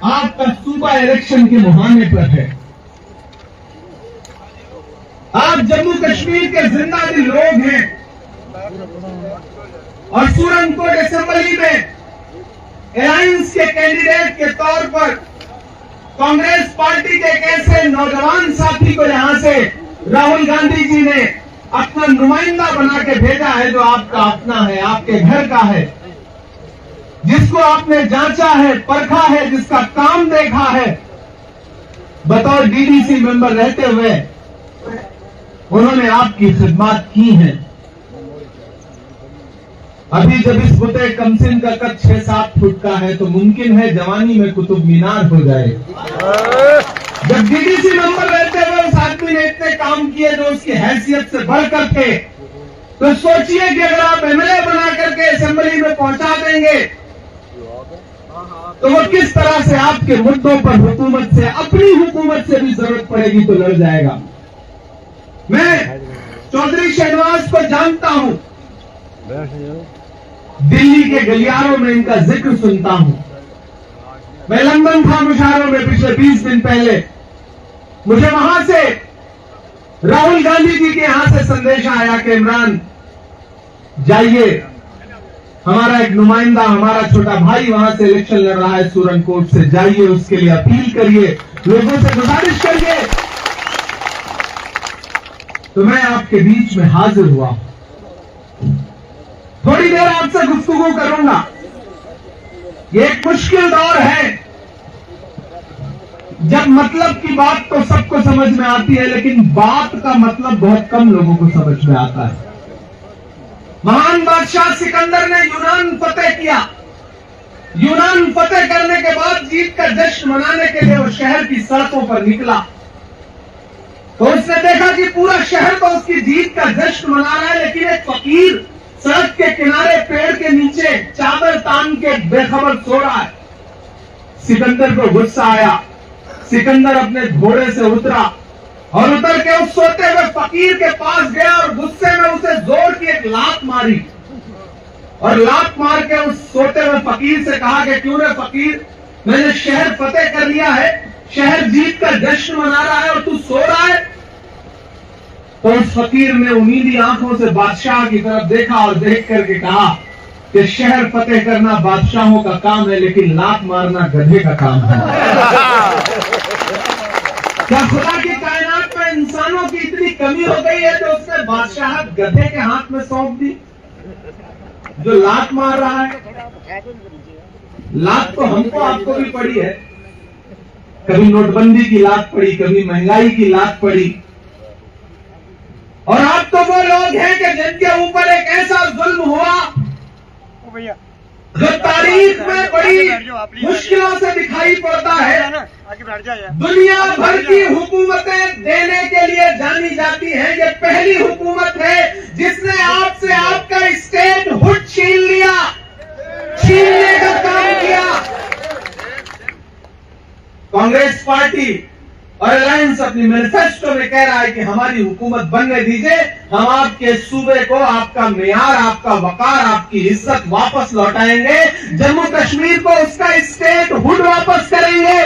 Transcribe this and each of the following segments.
आपका सूबा इलेक्शन के मुहाने पर है। आप जम्मू कश्मीर के जिंदा दिल लोग हैं और सूरनकोट असेंबली में अलायंस के कैंडिडेट के तौर पर कांग्रेस पार्टी के एक ऐसे नौजवान साथी को यहां से राहुल गांधी जी ने अपना नुमाइंदा बना के भेजा है, जो आपका अपना है, आपके घर का है, जिसको आपने जांचा है, परखा है, जिसका काम देखा है। बतौर डीडीसी मेंबर रहते हुए उन्होंने आपकी खिदमत की है। अभी जब इस बुते कमसिन का कद 6-7 फुट का है तो मुमकिन है जवानी में कुतुब मीनार हो जाए। जब डीडीसी मेंबर रहते हुए उस आदमी ने इतने काम किए जो उसकी हैसियत से बढ़कर थे, तो सोचिए कि अगर आप एमएलए बना करके असेंबली में पहुंचा देंगे तो वो किस तरह से आपके मुद्दों पर हुकूमत से, अपनी हुकूमत से भी जरूरत पड़ेगी तो लड़ जाएगा। मैं चौधरी शहनवाज को जानता हूं, दिल्ली के गलियारों में इनका जिक्र सुनता हूं। मैं लंदन था मुशायरों में पिछले 20 दिन पहले, मुझे वहां से राहुल गांधी जी के यहां से संदेश आया कि इमरान जाइए, हमारा एक नुमाइंदा, हमारा छोटा भाई वहां से इलेक्शन लड़ रहा है सूरनकोट से, जाइए उसके लिए अपील करिए, लोगों से गुजारिश करिए। तो मैं आपके बीच में हाजिर हुआ, थोड़ी देर आपसे गुफ्तगू करूंगा। ये एक मुश्किल दौर है जब मतलब की बात तो सबको समझ में आती है, लेकिन बात का मतलब बहुत कम लोगों को समझ में आता है। महान बादशाह सिकंदर ने यूनान फतेह किया। यूनान फतेह करने के बाद जीत का जश्न मनाने के लिए वो शहर की सड़कों पर निकला, तो उसने देखा कि पूरा शहर तो उसकी जीत का जश्न मना रहा है, लेकिन एक फकीर सड़क के किनारे पेड़ के नीचे चादर तान के बेखबर सो रहा है। सिकंदर को गुस्सा आया। सिकंदर अपने घोड़े से उतरा और उतर के उस सोते हुए फकीर के पास गया और गुस्से में उसे जोर की एक लात मारी और लात मार के उस सोते हुए फकीर से कहा कि क्यों रे फकीर, मैंने शहर फतेह कर लिया है, शहर जीत का जश्न मना रहा है और तू सो रहा है। तो उस फकीर ने उम्मीदी आंखों से बादशाह की तरफ देखा और देख करके कहा कि शहर फतेह करना बादशाहों का काम है, लेकिन लात मारना गधे का काम है। क्या खुदा की कायनात में इंसानों की इतनी कमी हो गई है जो उसने बादशाहत गधे के हाथ में सौंप दी, जो लात मार रहा है? लात तो हमको आपको भी पड़ी है, कभी नोटबंदी की लात पड़ी, कभी महंगाई की लात पड़ी, और आप तो वो लोग हैं कि जिनके ऊपर एक ऐसा जुल्म हुआ जो तारीख में बड़ी मुश्किलों से दिखाई पड़ता है। दुनिया भर की हुकूमतें देने के लिए जानी जाती हैं, ये पहली हुकूमत है जिसने आपसे आपका स्टेट हुड छीन लिया, छीनने का काम किया। कांग्रेस पार्टी और अलायंस अपनी मैनिफेस्टो में कह रहा है कि हमारी हुकूमत बनने दीजिए, हम आपके सूबे को, आपका मेयार, आपका वकार, आपकी इज्जत वापस लौटाएंगे, जम्मू कश्मीर को उसका स्टेट हुड वापस करेंगे।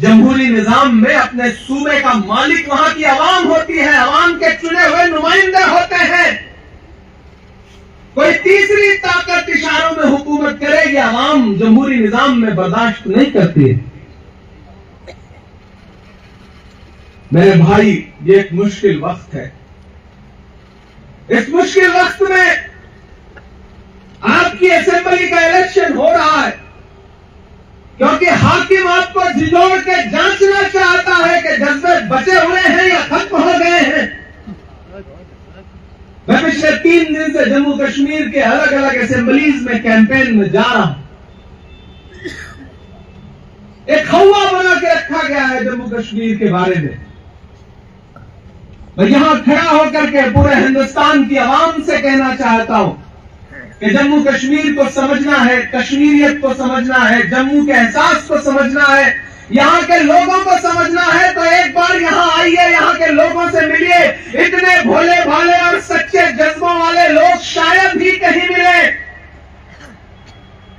जमहूरी निजाम में अपने सूबे का मालिक वहां की आवाम होती है, आवाम के चुने हुए नुमाइंदे होते हैं। कोई तीसरी ताकत इशारों में हुकूमत करेगी, आवाम जमहूरी निजाम में बर्दाश्त नहीं करती है। मेरे भाई, ये एक मुश्किल वक्त है। इस मुश्किल वक्त में आपकी असेंबली का इलेक्शन हो रहा है क्योंकि हाकिम आपको झिझोड़ के जांचना चाहता है कि जज्बे बचे हुए हैं या खत्म हो गए हैं। मैं पिछले 3 दिन से जम्मू कश्मीर के अलग अलग असेंबलीज में कैंपेन में जा रहा हूं। एक हवा बना के रखा गया है जम्मू कश्मीर के बारे में। मैं यहां खड़ा होकर के पूरे हिंदुस्तान की आवाम से कहना चाहता हूं कि जम्मू कश्मीर को समझना है, कश्मीरियत को समझना है, जम्मू के एहसास को समझना है, यहाँ के लोगों को समझना है, तो एक बार यहाँ आइए, यहाँ के लोगों से मिलिए। इतने भोले भाले और सच्चे जज्बों वाले लोग शायद ही कहीं मिले।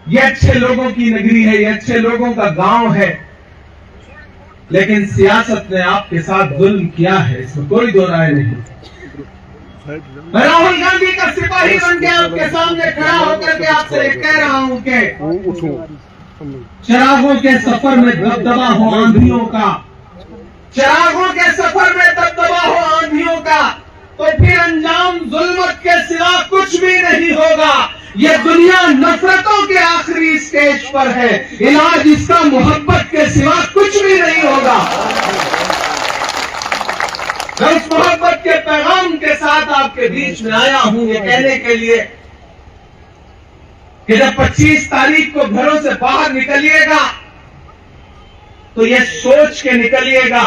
ये अच्छे लोगों की नगरी है, ये अच्छे लोगों का गांव है, लेकिन सियासत ने आपके साथ जुल्म किया है, इसमें कोई दो राय नहीं। मैं राहुल गांधी का सिपाही बन के आपके सामने खड़ा होकर के आपसे कह रहा हूं कि चिरागों के सफर में दबदबा हो आंधियों का, चिरागों के सफर में दबदबा हो आंधियों का, तो फिर अंजाम जुल्मत के सिवा कुछ भी नहीं होगा। ये दुनिया नफरतों के आखिरी स्टेज पर है, इलाज इसका मोहब्बत के सिवा कुछ भी नहीं होगा। मैं उस मोहब्बत के पैगाम के साथ आपके बीच में आया हूं ये कहने के लिए कि जब 25 तारीख को घरों से बाहर निकलिएगा तो ये सोच के निकलिएगा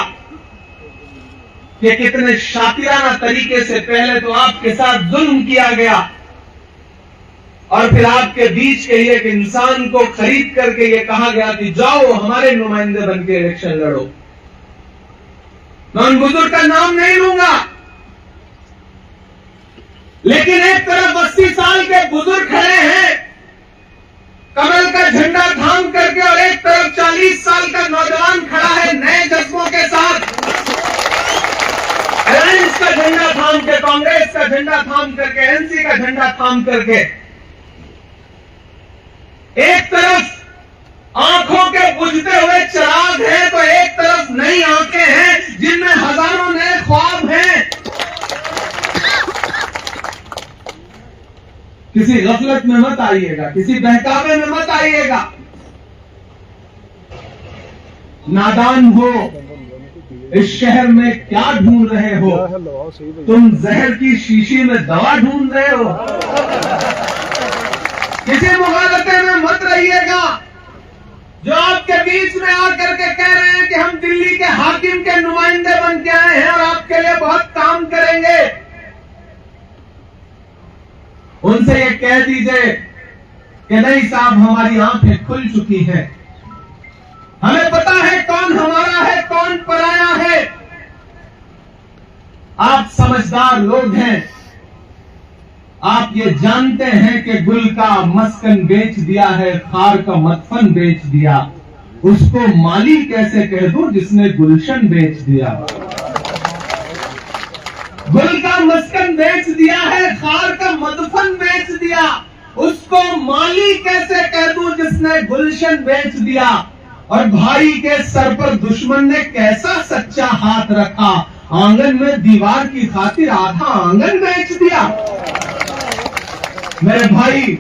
कि कितने शातिराना तरीके से पहले तो आपके साथ जुल्म किया गया और फिर आपके बीच के एक इंसान को खरीद करके ये कहा गया कि जाओ हमारे नुमाइंदे बन के इलेक्शन लड़ो। मैं उन बुजुर्ग का नाम नहीं लूंगा, लेकिन एक तरफ 80 साल के बुजुर्ग खड़े हैं कमल का झंडा थाम करके, और एक तरफ 40 साल का नौजवान खड़ा है नए जज्बों के साथ, अलायंस का झंडा थाम के, कांग्रेस का झंडा थाम करके, एनसी का झंडा थाम करके। एक तरफ आंखों के बुझते हुए चिराग हैं तो एक तरफ नई आंखें हैं जिनमें हजारों नए ख्वाब हैं। किसी गफलत में मत आइएगा, किसी बहकावे में मत आइएगा। नादान हो, इस शहर में क्या ढूंढ रहे हो? तुम जहर की शीशी में दवा ढूंढ रहे हो। किसी मुगालते में मत रहिएगा। जो आपके बीच में आकर के कह रहे हैं कि हम दिल्ली के हाकिम के नुमाइंदे बन के आए हैं और आपके लिए बहुत काम करेंगे, उनसे ये कह दीजिए कि नहीं साहब, हमारी आंखें खुल चुकी हैं, हमें पता है कौन हमारा है कौन पराया है। आप समझदार लोग हैं, आप ये जानते हैं कि गुल का मस्कन बेच दिया है, खार का मदफन बेच दिया, उसको माली कैसे कह दूं जिसने गुलशन बेच दिया। गुल का मस्कन बेच दिया है, खार का मदफन बेच दिया, उसको माली कैसे कह दूं जिसने गुलशन बेच दिया। और भाई के सर पर दुश्मन ने कैसा सच्चा हाथ रखा, आंगन में दीवार की खातिर आधा आंगन बेच दिया। मेरे भाई,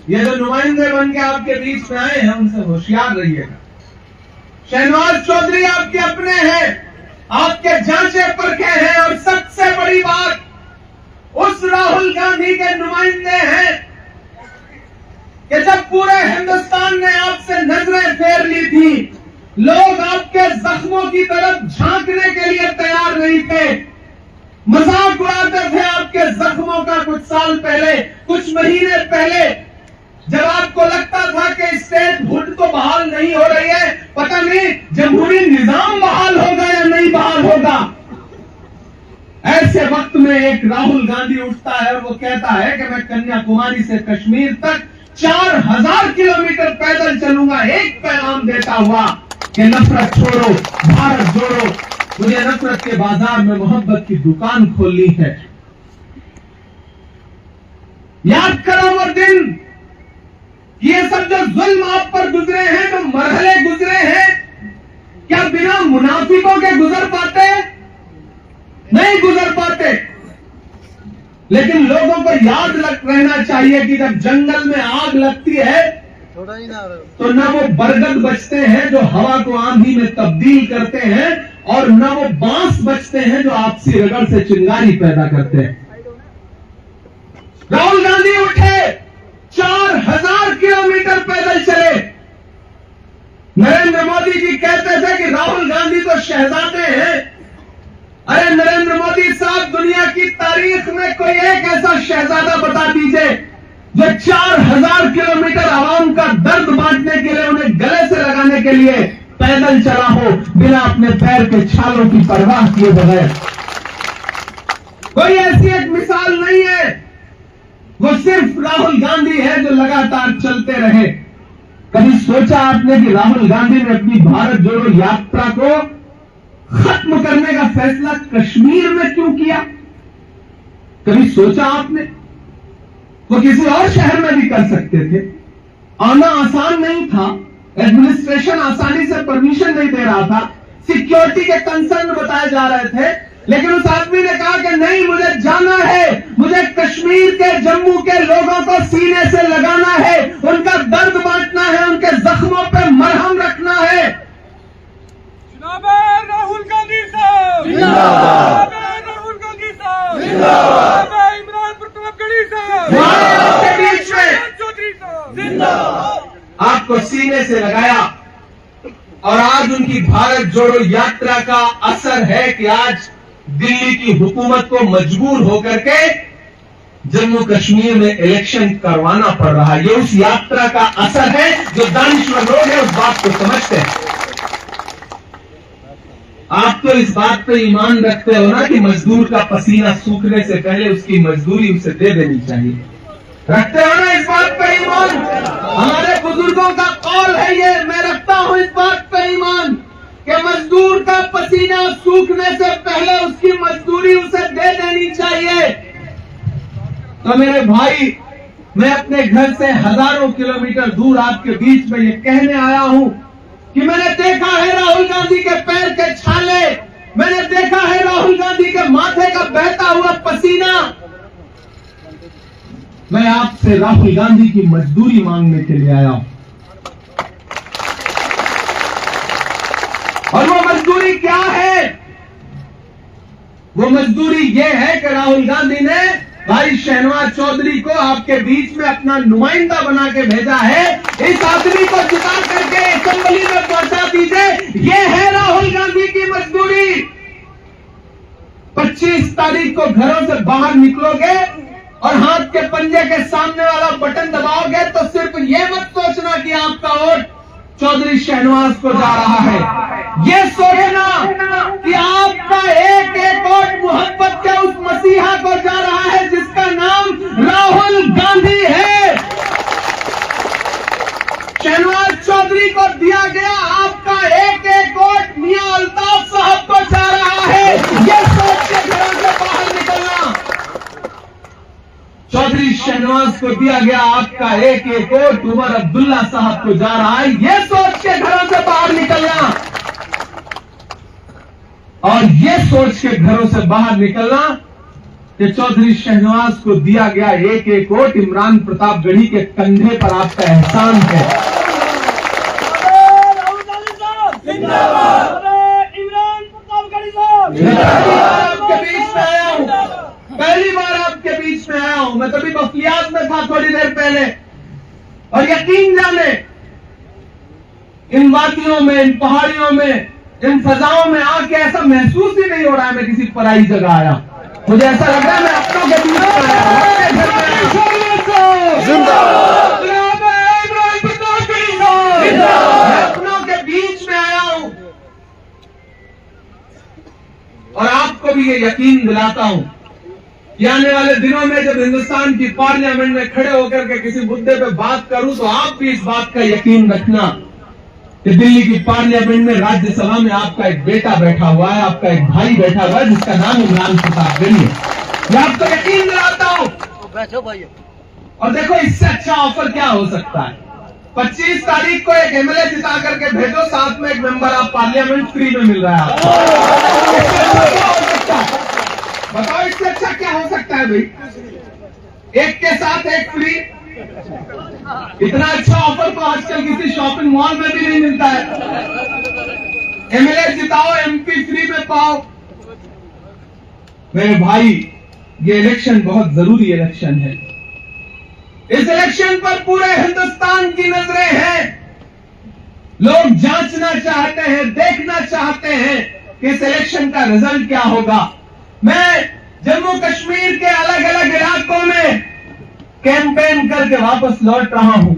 ये जो नुमाइंदे बन के आपके बीच में आए हैं उनसे होशियार रहिएगा। शहनवाज चौधरी आपके अपने हैं, आपके जांचे परखे हैं, और सबसे बड़ी बात उस राहुल गांधी के नुमाइंदे हैं कि जब पूरे हिंदुस्तान ने आपसे नजरें फेर ली थी, लोग आपके जख्मों की तरफ झांकने के लिए तैयार नहीं थे, मजाक उड़ाते थे आपके जख्मों का। कुछ साल पहले, कुछ महीने पहले, जब आपको लगता था कि स्टेट हुड तो बहाल नहीं हो रही है, पता नहीं जमहूरी निजाम बहाल होगा या नहीं बहाल होगा, ऐसे वक्त में एक राहुल गांधी उठता है और वो कहता है कि मैं कन्याकुमारी से कश्मीर तक 4000 किलोमीटर पैदल चलूंगा, एक पैगाम देता हुआ कि नफरत छोड़ो, भारत जोड़ो, मुझे नफरत के बाजार में मोहब्बत की दुकान खोलनी है। याद करो वो दिन, ये सब जो जुल्म आप पर गुजरे हैं, जो मरहले गुजरे हैं, क्या बिना मुनाफिकों के गुजर पाते? नहीं गुजर पाते। लेकिन लोगों को याद रहना चाहिए कि जब जंगल में आग लगती है तो न वो बरगद बचते हैं जो हवा को आंधी में तब्दील करते हैं, और न वो बांस बचते हैं जो आपसी रगड़ से चिंगारी पैदा करते हैं। राहुल गांधी उठे, 4000 किलोमीटर पैदल चले। नरेंद्र मोदी जी कहते थे कि राहुल गांधी तो शहजादे हैं। अरे नरेंद्र मोदी साहब, दुनिया की तारीख में कोई एक ऐसा शहजादा बता दीजिए जो 4000 किलोमीटर आवाम का दर्द बांटने के लिए, उन्हें गले से लगाने के लिए पैदल चला हो, बिना अपने पैर के छालों की परवाह किए बगैर। कोई ऐसी एक मिसाल नहीं है, वो सिर्फ राहुल गांधी है जो लगातार चलते आपने कि राहुल गांधी ने अपनी भारत जोड़ो यात्रा को खत्म करने का फैसला कश्मीर में क्यों किया? कभी सोचा आपने? वो किसी और शहर में भी कर सकते थे। आना आसान नहीं था, एडमिनिस्ट्रेशन आसानी से परमिशन नहीं दे रहा था, सिक्योरिटी के कंसर्न बताए जा रहे थे, लेकिन उस आदमी ने कहा कि नहीं, मुझे जाना है, मुझे कश्मीर के, जम्मू के लोगों को सीने से लगाना है, उनका दर्द बांटना है, उनके जख्मों पे मरहम रखना है। जिंदाबाद राहुल गांधी साहब, जिंदाबाद राहुल गांधी साहब, जिंदाबाद इमरान प्रताप गढ़ी साहब, आपके बीच में चौधरी साहब, जिंदाबाद। आपको सीने से लगाया और आज उनकी भारत जोड़ो यात्रा का असर है कि आज दिल्ली की हुकूमत को मजबूर होकर के जम्मू कश्मीर में इलेक्शन करवाना पड़ रहा है। ये उस यात्रा का असर है। जो दानिश्वर लोग हैं उस बात को समझते हैं। आप तो इस बात पे ईमान रखते हो ना कि मजदूर का पसीना सूखने से पहले उसकी मजदूरी उसे दे देनी चाहिए। रखते हो ना इस बात पे ईमान? हमारे बुजुर्गों का कौल है ये, मैं रखता हूं इस बात पे ईमान कि मजदूर का पसीना सूखने से पहले उसकी मजदूरी उसे दे देनी चाहिए। तो मेरे भाई, मैं अपने घर से हजारों किलोमीटर दूर आपके बीच में ये कहने आया हूं कि मैंने देखा है राहुल गांधी के पैर के छाले, मैंने देखा है राहुल गांधी के माथे का बहता हुआ पसीना। मैं आपसे राहुल गांधी की मजदूरी मांगने के लिए आया हूं, और वो मजदूरी क्या है? वो मजदूरी ये है कि राहुल गांधी ने भाई शहनवाज चौधरी को आपके बीच में अपना नुमाइंदा बना के भेजा है। इस आदमी को जिता करके असेंबली में पहुंचा दीजिए, ये है राहुल गांधी की मजदूरी। 25 तारीख को घरों से बाहर निकलोगे और हाथ के पंजे के सामने वाला बटन दबाओगे तो सिर्फ ये मत सोचना कि आपका वोट चौधरी शहनवाज को जा रहा है, ये सोचना कि आपका एक एक वोट मोहब्बत के उस मसीहा को जा रहा है जिसका नाम राहुल गांधी है। शहनवाज चौधरी को दिया गया आपका एक एक वोट मियां अल्ताफ साहब को जा रहा है, ये सोच के घरों से बाहर निकलना। चौधरी शहनवाज को दिया गया आपका एक एक वोट उमर अब्दुल्ला साहब को जा रहा है, ये सोच के घरों से बाहर निकलना। और ये सोच के घरों से बाहर निकलना कि चौधरी शहनवाज को दिया गया एक एक वोट इमरान प्रताप गढ़ी के कंधे पर आपका एहसान है। राहुल गांधी साहब, जिंदाबाद इमरान प्रताप गढ़ी साहब, आपके बीच में आया हूं, पहली बार आपके बीच में आया हूं। मैं कभी बफलियात में था थोड़ी देर पहले, और यकीन जाने इन वादियों में, इन पहाड़ियों में, इन फजाओं में आके ऐसा महसूस ही नहीं हो रहा है मैं किसी पराई जगह आया। मुझे ऐसा लग रहा है मैं अपनों के बीच में आया हूं, अपनों के बीच में आया हूं। और आपको भी ये यकीन दिलाता हूं कि आने वाले दिनों में जब हिंदुस्तान की पार्लियामेंट में खड़े होकर के किसी मुद्दे पे बात करूं तो आप भी इस बात का यकीन रखना कि दिल्ली की पार्लियामेंट में, राज्यसभा में आपका एक बेटा बैठा हुआ है, आपका एक भाई बैठा हुआ है जिसका नाम इमरान प्रताप गढ़ी है। मैं आपको यकीन दिलाता हूं। बैठो भाई। और देखो, इससे अच्छा ऑफर क्या हो सकता है? 25 तारीख को एक एमएलए जिता करके भेजो, साथ में एक मेंबर ऑफ पार्लियामेंट फ्री में मिल रहा है आपको। बताओ इससे अच्छा क्या हो सकता है भाई? एक के साथ एक फ्री। इतना अच्छा ऑफर तो आजकल किसी शॉपिंग मॉल में भी नहीं मिलता है। एमएलए जिताओ, एमपी फ्री में पाओ। मेरे भाई, ये इलेक्शन बहुत जरूरी इलेक्शन है। इस इलेक्शन पर पूरे हिंदुस्तान की नजरें हैं। लोग जांचना चाहते हैं, देखना चाहते हैं कि इस इलेक्शन का रिजल्ट क्या होगा। मैं जम्मू कश्मीर के अलग अलग इलाकों में कैंपेन करके वापस लौट रहा हूं।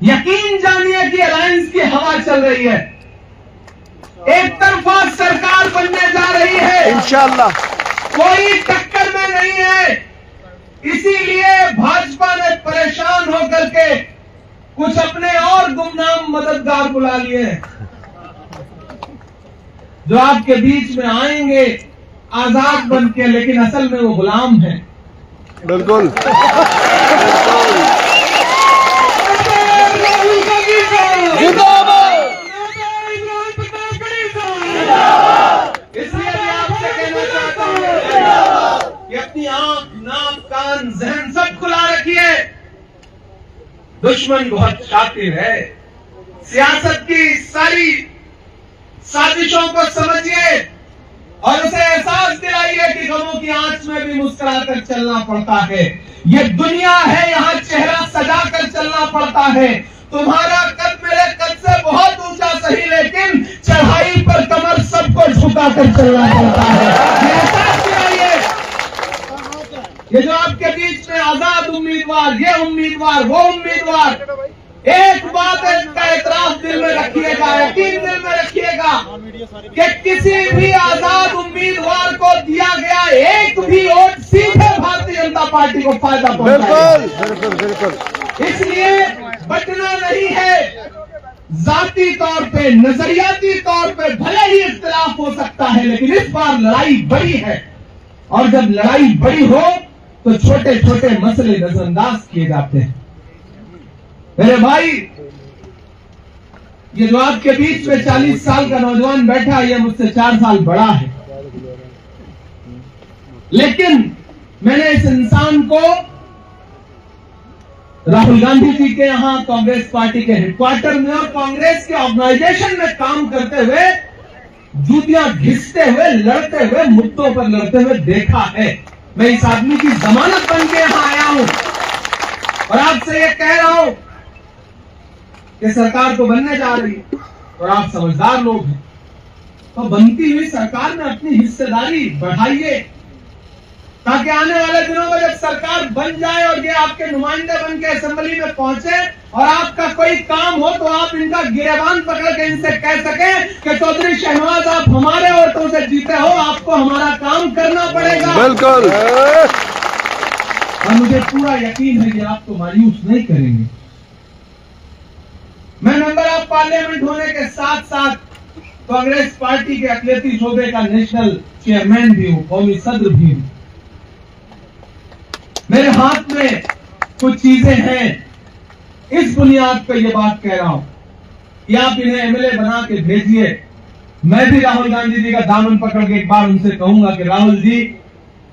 यकीन जानिए कि अलायंस की हवा चल रही है, एक तरफा सरकार बनने जा रही है इंशाअल्लाह, कोई टक्कर में नहीं है। इसीलिए भाजपा ने परेशान होकर के कुछ अपने और गुमनाम मदद मददगार बुला लिए हैं जो आपके बीच में आएंगे आजाद बन के, लेकिन असल में वो गुलाम हैं। बिल्कुल इसलिए मैं आपसे कहना चाहता हूं कि अपनी आंख, नाक, कान, जहन सब खुला रखिए। दुश्मन बहुत शातिर है। सियासत की सारी साजिशों को समझिए और उसे एहसास दिलाइए कि गमों की आंच में भी मुस्कुराकर चलना पड़ता है। ये दुनिया है, यहाँ चेहरा सजा कर चलना पड़ता है। तुम्हारा कद मेरे कद से बहुत ऊंचा सही, लेकिन चढ़ाई पर कमर सबको झुका कर चलना पड़ता है। ये एहसास दिलाइए। ये जो आपके बीच में आजाद उम्मीदवार, ये उम्मीदवार, वो उम्मीदवार, एक बात का एतराफ दिल में रखिएगा, यकीन दिल में रखिएगा कि किसी भी आजाद उम्मीदवार को दिया गया एक भी वोट सीधे भारतीय जनता पार्टी को फायदा पहुंचाएगा। बिल्कुल। इसलिए बचना नहीं है। जाती तौर पे, नजरियाती तौर पे भले ही इख्तिलाफ हो सकता है, लेकिन इस बार लड़ाई बड़ी है और जब लड़ाई बड़ी हो तो छोटे छोटे मसले नजरअंदाज किए जाते हैं। मेरे भाई, ये जो आपके बीच में 40 साल का नौजवान बैठा है, ये मुझसे 4 साल बड़ा है, लेकिन मैंने इस इंसान को राहुल गांधी जी के यहां कांग्रेस पार्टी के हेडक्वार्टर में और कांग्रेस के ऑर्गेनाइजेशन में काम करते हुए, जूतियां घिसते हुए, लड़ते हुए, मुद्दों पर लड़ते हुए देखा है। मैं इस आदमी की जमानत बन के यहां आया हूं और आपसे ये कह रहा हूं कि सरकार तो बनने जा रही है और आप समझदार लोग हैं, तो बनती हुई सरकार में अपनी हिस्सेदारी बढ़ाइए, ताकि आने वाले दिनों में जब सरकार बन जाए और ये आपके नुमाइंदे बन के असेंबली में पहुंचे और आपका कोई काम हो तो आप इनका गिरेबान पकड़ के इनसे कह सकें कि चौधरी शहनवाज, आप हमारे वोटों से जीते हो, आपको हमारा काम करना पड़ेगा। बिल्कुल। और मुझे पूरा यकीन है कि आप तो मायूस नहीं करेंगे। मैं मेंबर ऑफ पार्लियामेंट होने के साथ साथ कांग्रेस पार्टी के अकलियती शोबे का नेशनल चेयरमैन भी हूं, कौमी सदर भी हूं। मेरे हाथ में कुछ चीजें हैं, इस बुनियाद पर यह बात कह रहा हूं कि आप इन्हें एमएलए बना के भेजिए। मैं भी राहुल गांधी जी का दामन पकड़ के एक बार उनसे कहूंगा कि राहुल जी,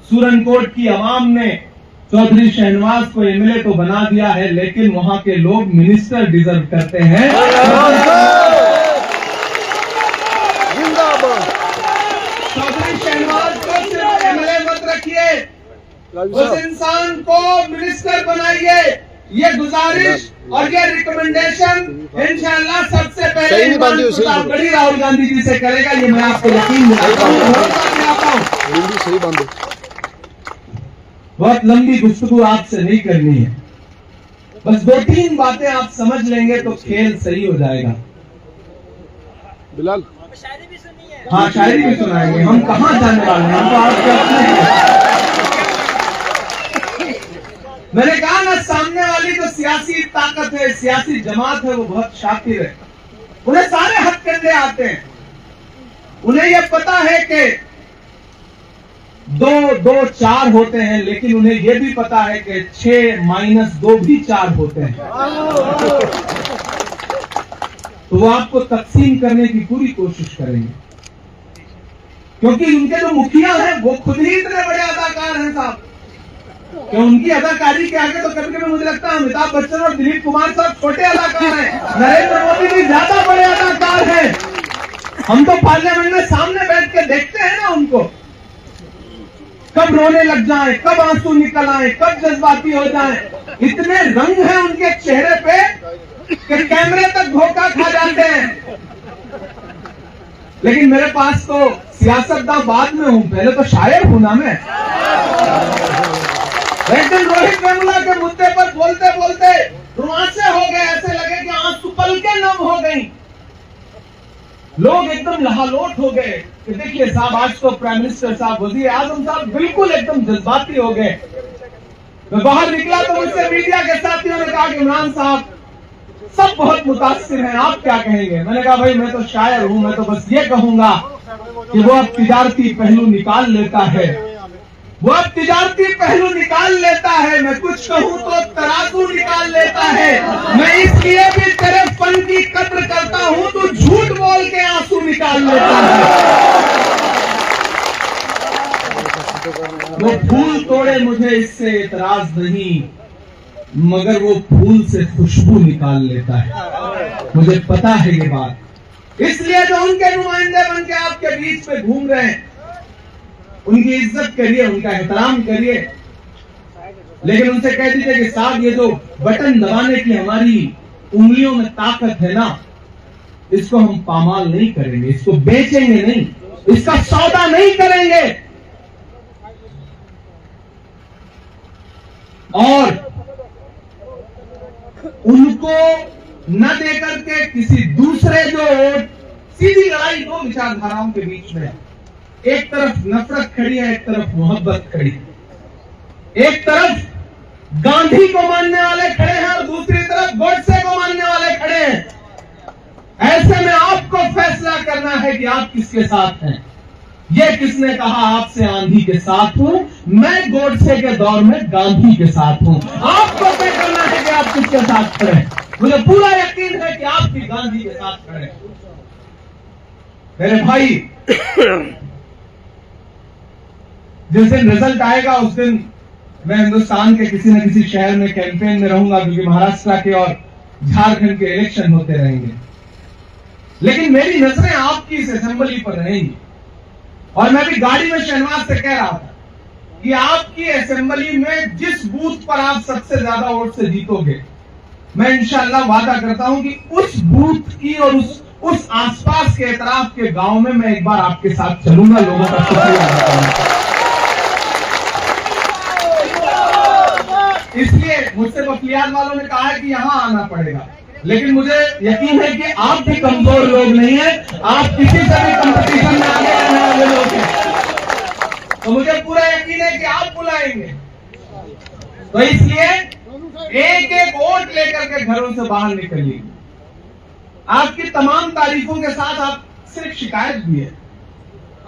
सूरनकोट की आवाम ने चौधरी शहनवाज को एमएलए तो बना दिया है, लेकिन वहां के लोग मिनिस्टर डिजर्व करते हैं। चौधरी शहनवाज को सिर्फ एमएलए मत रखिए, उस इंसान को मिनिस्टर बनाइए। ये गुजारिश और ये रिकमेंडेशन इंशाअल्लाह सबसे पहले प्रतापगढ़ी राहुल गांधी जी से करेगा, ये मैं आपको यकीन दिलाता हूं। बहुत लंबी गुफ्तगू आपसे नहीं करनी है, बस 2-3 बातें आप समझ लेंगे तो खेल सही हो जाएगा। बिलाल, हाँ, शायरी भी सुनाएंगे। हम कहाँ जाने वाले हैं, हम तो आपके अपने। मैंने कहा ना, सामने वाली जो सियासी ताकत है, सियासी जमात है, वो बहुत शातिर है। उन्हें सारे हथकंडे आते हैं। उन्हें यह पता है कि 2 4 होते हैं, लेकिन उन्हें यह भी पता है कि 6 - 2 भी 4 होते हैं। तो वो आपको तकसीम करने की पूरी कोशिश करेंगे, क्योंकि उनके जो मुखिया हैं वो खुद ही इतने बड़े अदाकार हैं साहब कि उनकी अदाकारी के आगे तो कभी कभी मुझे लगता है अमिताभ बच्चन और दिलीप कुमार साहब छोटे अदाकार हैं, नरेंद्र मोदी भी ज्यादा बड़े अदाकार हैं। हम तो पार्लियामेंट में सामने बैठ के देखते हैं ना उनको, कब रोने लग जाएं, कब आंसू निकल आए, कब जज्बाती हो जाएं। इतने रंग हैं उनके चेहरे पे कि कैमरे तक धोखा खा जाते हैं। लेकिन मेरे पास तो सियासतदान बाद में हूं, पहले तो शायर हूं ना मैं। एक दिन रोहित वेमुला के मुद्दे पर बोलते बोलते रुआंसे हो गए, ऐसे लगे कि आंसू पलकें नम हो गई। लोग एकदम लहालोट हो गए कि देखिए साहब, आज तो प्राइम मिनिस्टर साहब, वजीर आजम साहब बिल्कुल एकदम जज्बाती हो गए। मैं बाहर निकला तो मुझसे मीडिया के साथियों ने कहा कि इमरान साहब, सब बहुत मुतासिर हैं, आप क्या कहेंगे? मैंने कहा भाई मैं तो शायर हूं, मैं तो बस ये कहूंगा कि वो अब तिजारती पहलू निकाल लेता है, वो अब तिजारती पहलू निकाल लेता है। मैं कुछ कहूं तो तराजू निकाल लेता है। मैं इसलिए भी तेरे फन की कद्र करता हूं, तू झूठ बोल के आंसू निकाल लेता है। वो फूल तोड़े मुझे इससे एतराज नहीं, मगर वो फूल से खुशबू निकाल लेता है। मुझे पता है ये बात, इसलिए जो उनके नुमाइंदे बन के आपके बीच में घूम रहे हैं, उनकी इज्जत करिए, उनका एहतराम करिए, लेकिन उनसे कह दीजिए कि साहब ये जो बटन दबाने की हमारी उंगलियों में ताकत है ना, इसको हम पामाल नहीं करेंगे, इसको बेचेंगे नहीं, इसका सौदा नहीं करेंगे। और उनको न देकर के किसी दूसरे जो सीधी लड़ाई दो विचारधाराओं के बीच में, एक तरफ नफरत खड़ी है, एक तरफ मोहब्बत खड़ी है। एक तरफ गांधी को मानने वाले खड़े हैं और दूसरी तरफ गोडसे को मानने वाले खड़े हैं। ऐसे में आपको फैसला करना है कि आप किसके साथ हैं। ये किसने कहा आपसे आंधी के साथ हूं? मैं गोडसे के दौर में गांधी के साथ हूं। आपको तय करना है कि आप किसके साथ खड़े हैं। मुझे पूरा यकीन है कि आप भी गांधी के साथ खड़े हैं। मेरे भाई, जिस दिन रिजल्ट आएगा उस दिन मैं हिंदुस्तान के किसी न किसी शहर में कैंपेन में रहूंगा, क्योंकि महाराष्ट्र के और झारखंड के इलेक्शन होते रहेंगे। लेकिन मेरी नजरें आपकी इस असेंबली पर रहेंगी। और मैं भी गाड़ी में शहनवाज से कह रहा था कि आपकी असेंबली में जिस बूथ पर आप सबसे ज्यादा वोट से जीतोगे, मैं इंशाअल्लाह वादा करता हूं कि उस बूथ की और उस आसपास के एतराफ के गांव में मैं एक बार आपके साथ चलूंगा, लोगों का शुक्रिया अदा करूंगा। इसलिए मुझसे बखलियात वालों ने कहा है कि यहां आना पड़ेगा, लेकिन मुझे यकीन है कि आप भी कमजोर लोग नहीं हैं, आप किसी से भी कंपटीशन में आगे रहने वाले लोग हैं। तो मुझे पूरा यकीन है कि आप बुलाएंगे। तो इसलिए एक एक वोट लेकर के घरों से बाहर निकलिए। आपकी तमाम तारीफों के साथ आप सिर्फ शिकायत भी है।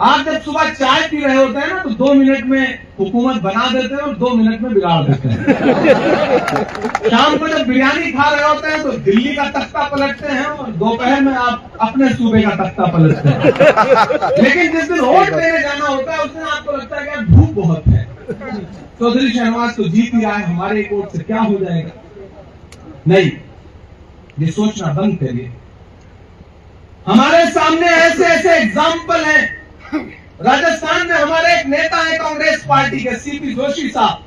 आप जब सुबह चाय पी रहे होते हैं ना, तो 2 मिनट में हुकूमत बना देते हैं और 2 मिनट में बिगाड़ देते हैं। शाम को जब बिरयानी खा रहे होते हैं तो दिल्ली का तख्ता पलटते हैं और दोपहर में आप अपने सूबे का तख्ता पलटते हैं। लेकिन जिस दिन वोट देने जाना होता है उस दिन आपको लगता है कि धूप बहुत है, चौधरी शहनवाज तो जीत ही रहा है, हमारे एक वोट से क्या हो जाएगा। नहीं, ये सोचना बंद करिए। हमारे सामने ऐसे ऐसे एग्जाम्पल हैं। राजस्थान में हमारे एक नेता है कांग्रेस पार्टी के, सीपी जोशी साहब,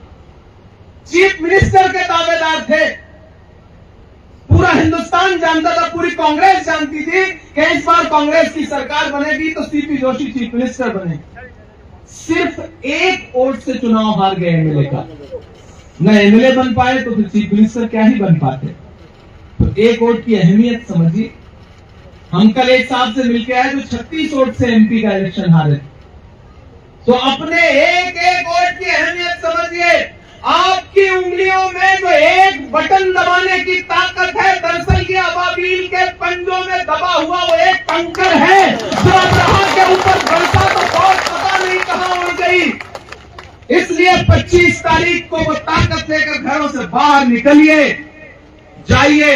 चीफ मिनिस्टर के दावेदार थे। पूरा हिंदुस्तान जानता था, पूरी कांग्रेस जानती थी कि इस बार कांग्रेस की सरकार बनेगी तो सीपी जोशी चीफ मिनिस्टर बनेगी। सिर्फ एक वोट से चुनाव हार गए एमएलए का। न एमएलए बन पाए तो फिर चीफ मिनिस्टर क्या ही बन पाते। तो एक वोट की अहमियत समझिए। हम कल एक साहब से मिलकर आए जो 36 वोट से एमपी का इलेक्शन हारे। तो अपने एक एक वोट की अहमियत समझिए। आपकी उंगलियों में जो एक बटन दबाने की ताकत है, दरअसल ये अबाबील के पंजों में दबा हुआ वो एक कंकर है जो अब्राहा के ऊपर बरसा तो बहुत पता नहीं कहां उड़ गई। इसलिए 25 तारीख को वो ताकत लेकर घरों से बाहर निकलिए, जाइए,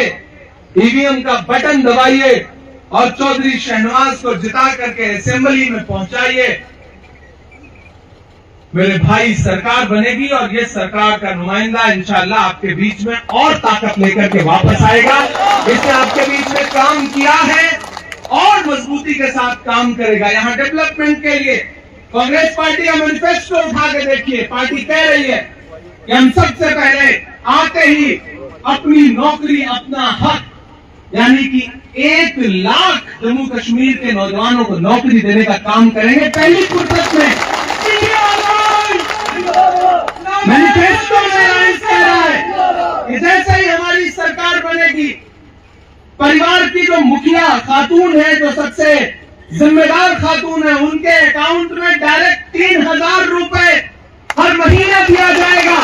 ईवीएम का बटन दबाइए और चौधरी शहनवाज को जिता करके असेंबली में पहुंचाइए। मेरे भाई, सरकार बनेगी और ये सरकार का नुमाइंदा इंशाअल्लाह आपके बीच में और ताकत लेकर के वापस आएगा। इसने आपके बीच में काम किया है और मजबूती के साथ काम करेगा। यहां डेवलपमेंट के लिए कांग्रेस पार्टी का मैनिफेस्टो उठा के देखिए। पार्टी कह रही है कि हम सबसे पहले आते ही अपनी नौकरी, अपना हक, यानी कि 1 लाख जम्मू कश्मीर के नौजवानों को नौकरी देने का काम करेंगे पहली फुर्सत में। मैनिफेस्टो में अनाउंस कर रहा है कि जैसे ही हमारी सरकार बनेगी, परिवार की जो मुखिया खातून है, जो सबसे जिम्मेदार खातून है, उनके अकाउंट में डायरेक्ट 3000 रुपए हर महीने दिया जाएगा।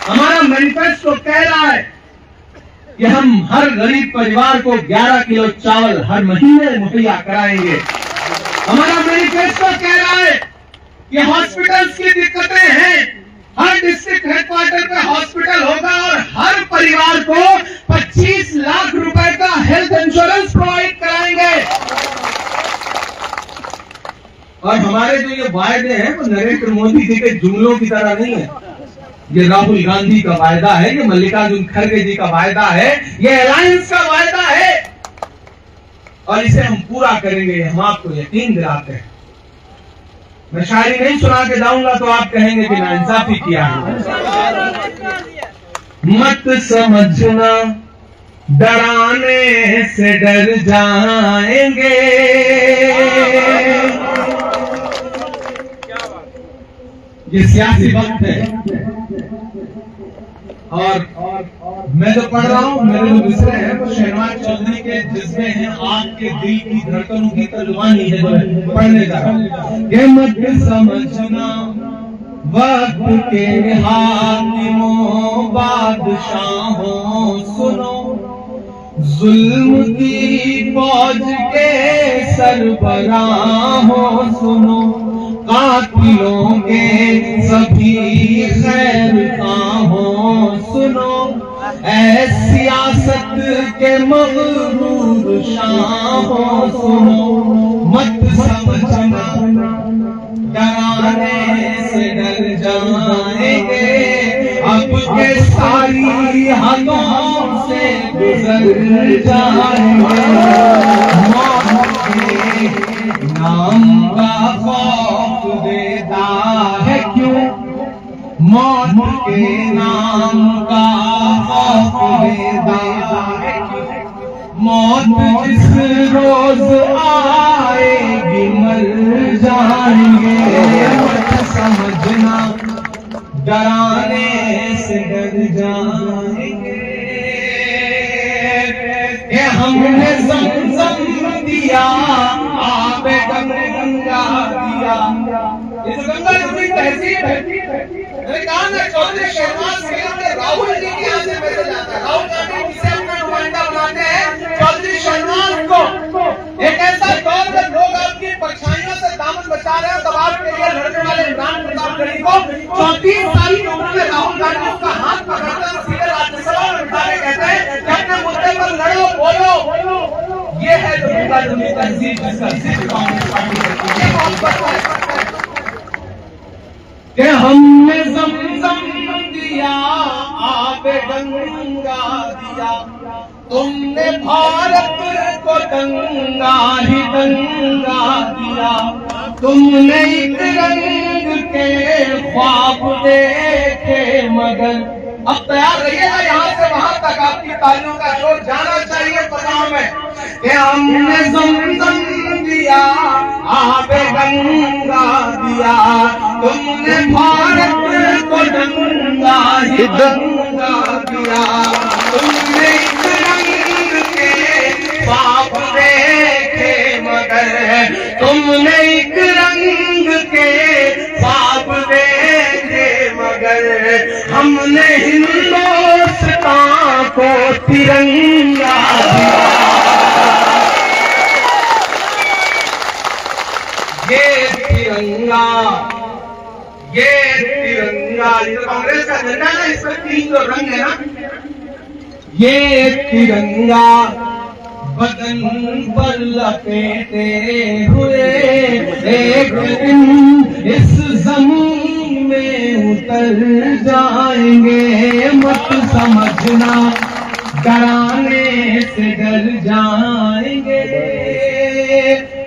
हमारा मैनिफेस्टो कह रहा है कि हम हर गरीब परिवार को 11 किलो चावल हर महीने मुहैया कराएंगे। हमारा मैनिफेस्टो कह रहा है कि हॉस्पिटल्स की दिक्कतें हैं, हर डिस्ट्रिक्ट हेडक्वार्टर पे हॉस्पिटल होगा और हर परिवार को 25 लाख रुपए का हेल्थ इंश्योरेंस प्रोवाइड कराएंगे। और हमारे जो ये वायदे हैं वो नरेंद्र मोदी जी के जुमलों की तरह नहीं है। ये राहुल गांधी का वायदा है, ये मल्लिकार्जुन खड़गे जी का वायदा है, ये अलायंस का वायदा है और इसे हम पूरा करेंगे, हम आपको यकीन दिलाते हैं। मैं शायरी नहीं सुना के जाऊंगा तो आप कहेंगे कि नाइंसाफी किया है। मत समझना डराने से डर जाएंगे, ये सियासी वक्त है और मैं जो पढ़ रहा हूँ, मेरे जो मिसरे हैं वो शहनवाज चौधरी के जज्बे हैं, आपके दिल की धड़कनों की तर्जुमानी है जो पढ़ने जा रहा हूँ। कि मत समझना वक्त के हाकिमों बादशाहों सुनो, जुल्म की फौज के सरबराहों सुनो, कातिलों के सभी खैर खाहों सुनो, ऐ सियासत के मगरूर शाहों सुनो। मत समझना डराने से डर जाएंगे, अब के सारी हदों से गुजर जाएंगे। मौत के नाम का खौफ देता है क्यों, मौत के नाम का खौफ देता है क्यों, मौत जिस रोज आएगी मर जाएंगे। मत समझना डराने से डर जाएंगे, ये हमने ज़मज़म दिया आपे गंगा दिया। ये जो गंगा नदी तहसीब है, मैंने कहा ना चौधरी शहनवाज के राहुल जी के यहाँ से मैसेज आता है, राहुल गांधी जिसे अपना नुमाइंदा बनाते हैं चौधरी शहनवाज को। एक ऐसा दौर जब लोग आपकी परछाइयों से दामन बचा रहे हैं, तब आपके लिए लड़ने वाले इमरान प्रतापगढ़ी को 34 साल की उम्र में राहुल गांधी उसका हाथ पकड़कर सीधे राज्यसभा में बिठा के कहते हैं कि अपने मुद्दे पर लड़ो बोलो। ये है जो गंगा तहजीब जिसका जिक्र कांग्रेस पार्टी करती है। मोहब्बत है कि हमने ज़मज़म दिया आपे गंगा दिया, तुमने भारत को दंगा ही दंगा दिया, तुमने एक रंग के ख्वाब देखे मगर। अब तैयार रहिएगा, यहाँ से वहां तक आपकी तालियों का शोर जाना चाहिए पताओं में कि हमने ज़मज़म दिया आपे गंगा दिया, तुमने भारत को दंगा ही दंगा दिया, तुमने एक रंग के ख्वाब देखे मगर, तुमने एक रंग के ख्वाब देखे मगर, हमने हिंदुस्तान को तिरंगा दिया। ये तिरंगा, ये तिरंगा, ये तो कांग्रेस का झंडा है ना, इसमें 3 जो रंग है ना, ये तिरंगा बदन पर लपेटे हुए एक दिन इस जमीन में उतर जाएंगे। मत समझना डराने से डर जाएंगे,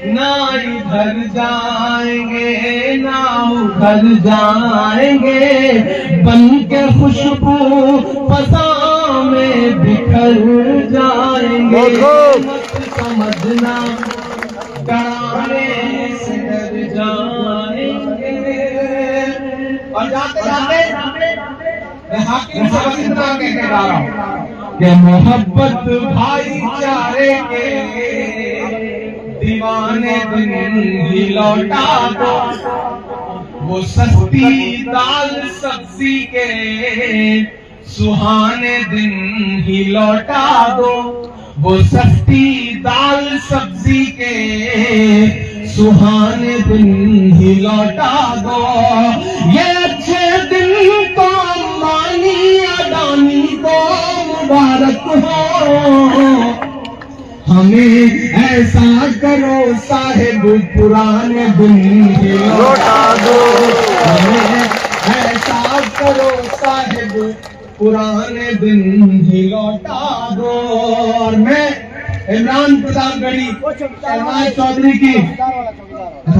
ना इधर जाएंगे ना उधर जाएंगे, बन के खुशबू फसा में बिखर जाएंगे। मत समझना डराने से डर जाएंगे। और जाते जाते मैं हाकिम से बस इतना कहने जा रहा हूँ कि मोहब्बत भाईचारे के दीवाने दिन ही लौटा दो, वो सस्ती दाल सब्जी के सुहाने दिन ही लौटा दो, वो सस्ती दाल सब्जी के सुहाने दिन ही लौटा दो। ये अच्छे दिन तो अंबानी अडानी को मुबारक हो, हमें ऐसा करो साहिब पुराने दिन ही लौटा दो, हमें ऐसा करो साहिब पुराने दिन ही लौटा दो। और मैं इमरान प्रतापगढ़ी शहनाज चौधरी की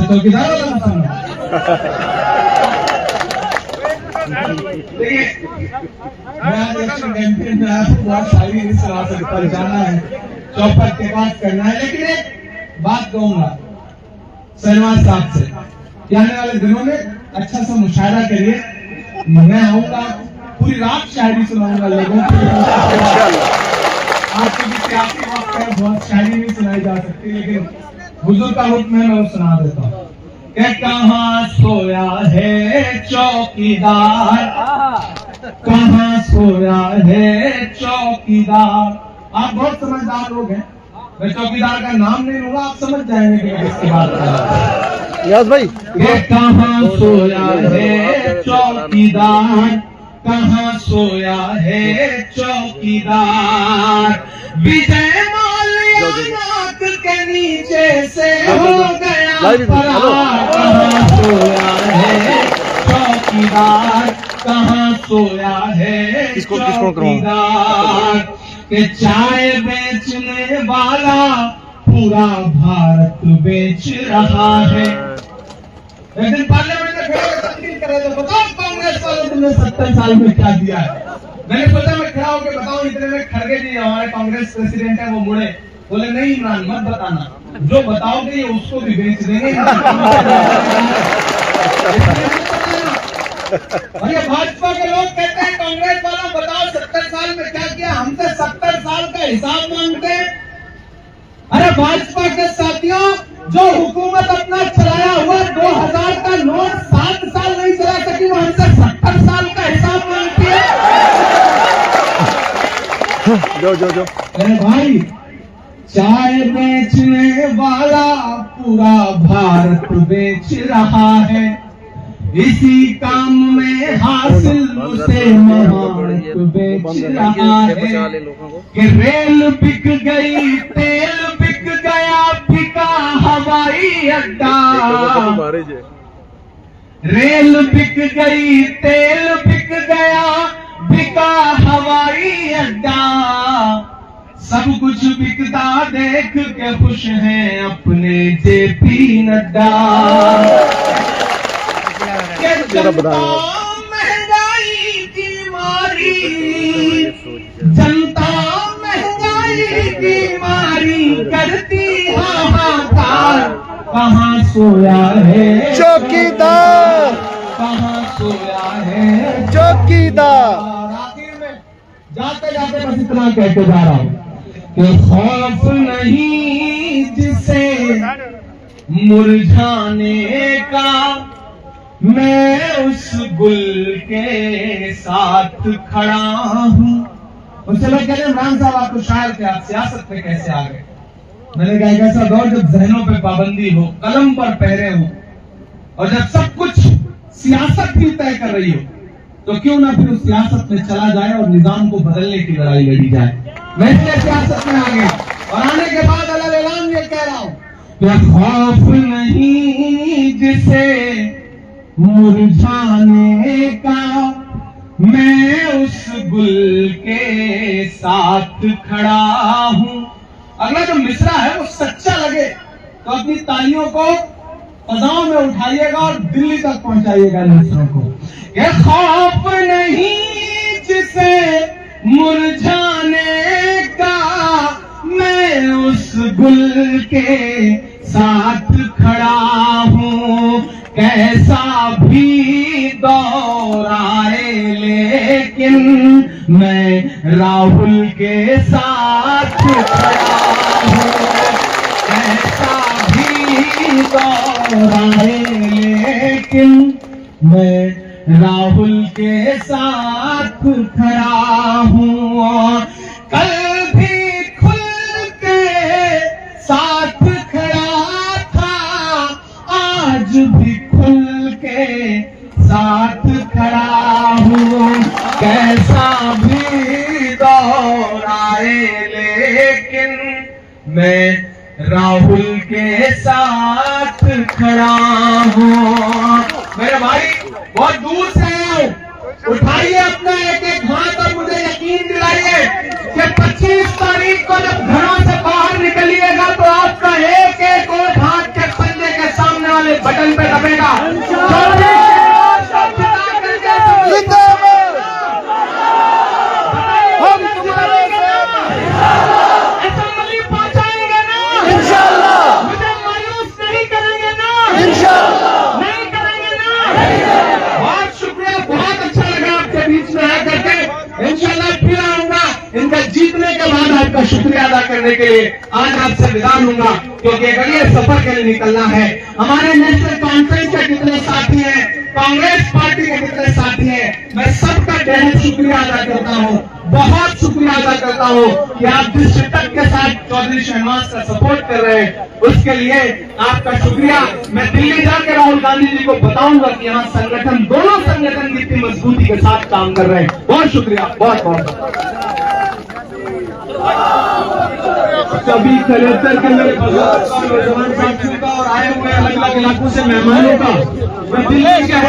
चौकीदार वाला देखिए, मैं आज इलेक्शन कैंपेन में आपको बहुत शायरी नहीं सुना सकता, जाना है चौपट के बात करना है, लेकिन एक बात कहूंगा शहनाज साहब से कि आने वाले दिनों में अच्छा सा मुशायरा करिए, मैं आऊंगा पूरी रात शायरी सुनाऊंगा लोगों को। आपको भी सियासी वक्त है, बहुत शायरी नहीं सुनाई जा सकती, लेकिन बुजुर्ग का हुक्म है, मैं वो सुना देता हूँ। कि कहाँ सोया है चौकीदार, कहाँ सोया है चौकीदार। आप बहुत समझदार लोग हैं, मैं चौकीदार का नाम नहीं लूंगा, आप समझ जाएंगे कि किसकी बात कर रहा हूं। याद भाई, ये कहाँ सोया है चौकीदार, कहाँ सोया है चौकीदार, विजय माल्या नाक के नीचे से हो गया फरार। कहाँ सोया है चौकीदार, कहाँ सोया है चौकीदार, के चाय बेचने वाला पूरा भारत बेच रहा है। एक दिन पार्लियामेंट में खड़े होकर तकरीर कर रहे थे, बताओ कांग्रेस वालों तुमने 70 साल में क्या दिया है। मैंने सोचा मैं खड़ा होकर बताऊं, इतने में खड़गे जी हमारे कांग्रेस प्रेसिडेंट है, वो मुड़े बोले नहीं इमरान मत बताना, जो बताओगे ये उसको भी बेच देंगे। और ये भाजपा के लोग कहते हैं कांग्रेस वालों बताओ 70 साल में क्या किया, हमसे 70 साल का हिसाब मांगते हैं। अरे भाजपा के साथियों, जो हुकूमत अपना चलाया हुआ 2000 का नोट 7 साल नहीं चला सकी, वो हमसे 70 साल का हिसाब मांगती है। जो अरे भाई, चाय बेचने वाला पूरा भारत बेच रहा है, इसी काम में हासिल उसे महारत बेच रहा है। कि रेल बिक गई, तेल बिक गया, बिका हवाई अड्डा। रेल बिक गई, तेल बिक गया, बिका हवाई अड्डा। सब कुछ बिकता देख के खुश हैं अपने जेपी नड्डा। जनता महंगाई की मारी, जनता महंगाई की मारी करती हाहाकार। कहाँ सोया है चौकीदार, कहाँ सोया है चौकीदार। आखिर में जाते जाते बस इतना कहते जा रहा हूँ कि खौफ नहीं जिसे मुरझाने का, मैं उस गुल के साथ खड़ा हूँ। उनसे लोग कहते हैं इमरान साहब आपको शायर थे, आप सियासत पे कैसे आ गए। मैंने कहा एक ऐसा दौर जब जहनों पे पाबंदी हो, कलम पर पहरे हो, और जब सब कुछ सियासत भी तय कर रही हो, तो क्यों ना फिर उस सियासत में चला जाए और निजाम को बदलने की लड़ाई लड़ी जाए। मैं इसलिए सियासत में आ गया, और आने के बाद अलग ऐलान ये कह रहा हूँ कि खौफ नहीं जिसे मुरझाने का, मैं उस गुल के साथ खड़ा हूँ। अगला जो मिसरा है वो सच्चा लगे तो अपनी तालियों को फजाओं में उठाइएगा और दिल्ली तक पहुंचाइएगा मिसरों को। ये खौफ नहीं जिसे मुरझाने का, मैं उस गुल के साथ खड़ा हूँ। कैसा भी दौर आए लेकिन मैं राहुल के साथ खड़ा हूँ। कैसा भी दौर आए लेकिन मैं राहुल के साथ खड़ा हूँ, कल भी खुल के साथ खड़ा था, आज भी खुल के साथ खड़ा हूँ। कैसा भी दौर आए लेकिन मैं राहुल के साथ खड़ा हूँ। मेरे भाई बहुत दूर से आए हो, उठाइए अपना एक एक हाथ और मुझे यकीन दिलाइए कि 25 तारीख को जब घरों से बाहर निकलिएगा तो आपका एक एक वोट हाथ के पंजे के सामने वाले बटन पे दबेगा। हम तुम्हारे साथ असेंबली पहुंचाएंगे ना, इंशाल्लाह मुझे मायूस नहीं करेंगे ना, इंशाल्लाह नहीं करेंगे ना। बहुत शुक्रिया, बहुत अच्छा लगा आपके बीच में आकर के। इंशाल्लाह फिर आऊंगा इनका जीतने के बाद आपका शुक्रिया अदा करने के लिए। आज आपसे विदा लूंगा क्योंकि अगले सफर के लिए निकलना है। हमारे नेशनल कॉन्फ्रेंस के कितने साथी हैं, कांग्रेस पार्टी के कितने साथी हैं, मैं सबका बेहद शुक्रिया अदा करता हूँ, बहुत शुक्रिया अदा करता हूँ कि आप जिस शिद्दत के साथ चौधरी शहनवाज का सपोर्ट कर रहे हैं उसके लिए आपका शुक्रिया। मैं दिल्ली जाकर राहुल गांधी जी को बताऊंगा कि यहाँ संगठन, दोनों संगठन कितनी मजबूती के साथ काम कर रहे हैं। बहुत शुक्रिया, बहुत बहुत। सभी कलेक्टर के मेरे नौजवान साथियों का और आए हुए अलग अलग इलाकों से मेहमानों का मैं दिल्ली के